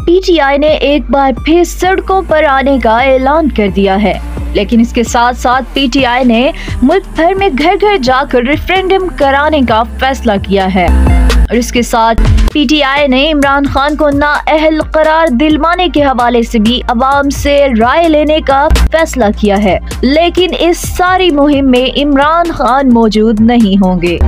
PTI ने एक बार फिर सड़कों पर आने का ऐलान कर दिया है, लेकिन इसके साथ साथ पीटीआई ने मुल्क भर में घर घर जाकर रेफरेंडम कराने का फैसला किया है और इसके साथ पीटीआई ने इमरान खान को नाअहल करार दिलवाने के हवाले से भी अवाम से राय लेने का फैसला किया है। लेकिन इस सारी मुहिम में इमरान खान मौजूद नहीं होंगे।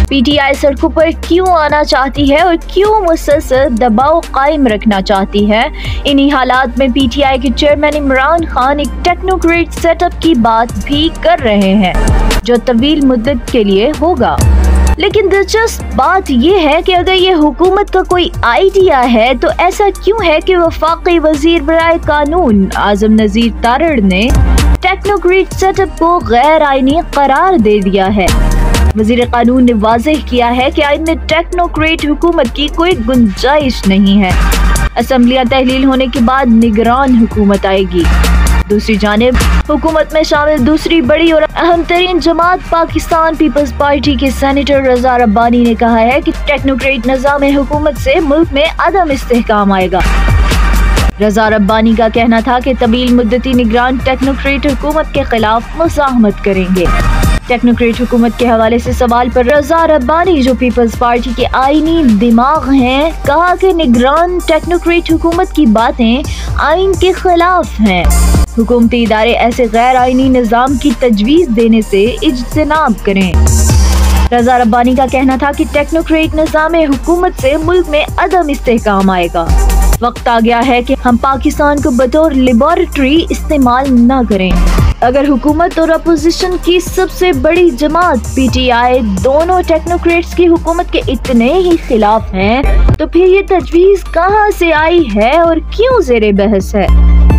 पीटीआई सड़कों पर क्यों आना चाहती है और क्यों मुसलसल दबाव कायम रखना चाहती है? इन्हीं हालात में पीटीआई के चेयरमैन इमरान खान एक टेक्नोक्रेट सेटअप की बात भी कर रहे हैं जो तवील मुद्दत के लिए होगा। लेकिन दिलचस्प बात यह है कि अगर ये हुकूमत का कोई आइडिया है तो ऐसा क्यों है कि वफाकी वजीर बराए कानून आजम नजीर तारड़ ने टेक्नोक्रेट सेटअप को गैर आईनी करार दे दिया है। वजीर कानून ने वाज़ेह किया है कि आइन में टेक्नोक्रेट हुकूमत की कोई गुंजाइश नहीं है। असम्बलियां तहलील होने के बाद निगरान हुकूमत आएगी। दूसरी जानिब हुकूमत में शामिल दूसरी बड़ी और अहम तरीन जमात पाकिस्तान पीपल्स पार्टी के सेनेटर रजा रब्बानी ने कहा है कि टेक्नोक्रेट निज़ाम हुकूमत से मुल्क में अदम इस्तेहकाम आएगा। रजा रब्बानी का कहना था कि तवील मुद्दती निगरान टेक्नोक्रेट हुकूमत के खिलाफ मुज़ाहमत करेंगे। टेक्नोक्रेट हुकूमत के हवाले से सवाल पर रजा रब्बानी जो पीपल्स पार्टी के आईनी दिमाग हैं, कहा कि निगरान टेक्नोक्रेट हुकूमत की बातें आइन के खिलाफ हैं। हुकूमती इदारे ऐसे गैर आईनी निज़ाम की तजवीज़ देने से इज्तनाब करें। रजा रब्बानी का कहना था कि टेक्नोक्रेट निज़ाम हुकूमत से मुल्क में अदम इस्तेहकाम आएगा। वक्त आ गया है कि हम पाकिस्तान को बतौर लेबोरेटरी इस्तेमाल न करें। अगर हुकूमत और अपोजिशन की सबसे बड़ी जमात पीटीआई दोनों टेक्नोक्रेट्स की हुकूमत के इतने ही खिलाफ हैं, तो फिर ये तजवीज़ कहाँ से आई है और क्यों ज़ेरे बहस है?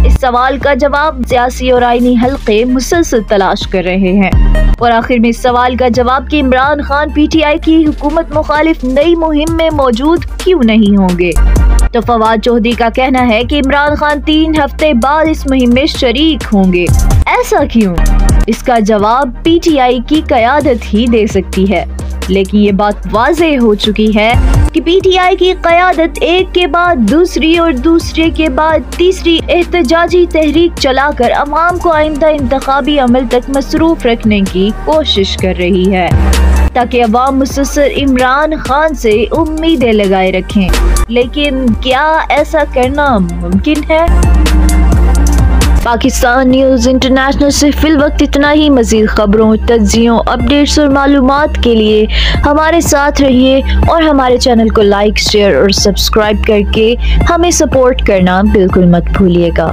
इस सवाल का जवाब सियासी और आईनी हल्के मुसलसल तलाश कर रहे हैं। और आखिर में इस सवाल का जवाब कि इमरान खान पीटीआई की हुकूमत मुखालिफ नई मुहिम में मौजूद क्यों नहीं होंगे। तो फवाद चौधरी का कहना है कि इमरान खान 3 हफ्ते बाद इस मुहिम में शरीक होंगे। ऐसा क्यों? इसका जवाब पीटीआई की क़यादत ही दे सकती है। लेकिन ये बात वाज़ेह हो चुकी है कि पीटीआई की क़यादत एक के बाद दूसरी और दूसरे के बाद तीसरी एहतजाजी तहरीक चलाकर अवाम को आइंदा इंतखाबी अमल तक मसरूफ रखने की कोशिश कर रही है ताकि अवाम मुसलसल इमरान खान से उम्मीदें लगाए रखें। लेकिन क्या ऐसा करना मुमकिन है? पाकिस्तान न्यूज़ इंटरनेशनल से फिल वक्त इतना ही। मज़ीद खबरों, तज्ज़ियों, अपडेट्स और मालूमात के लिए हमारे साथ रहिए और हमारे चैनल को लाइक, शेयर और सब्सक्राइब करके हमें सपोर्ट करना बिल्कुल मत भूलिएगा।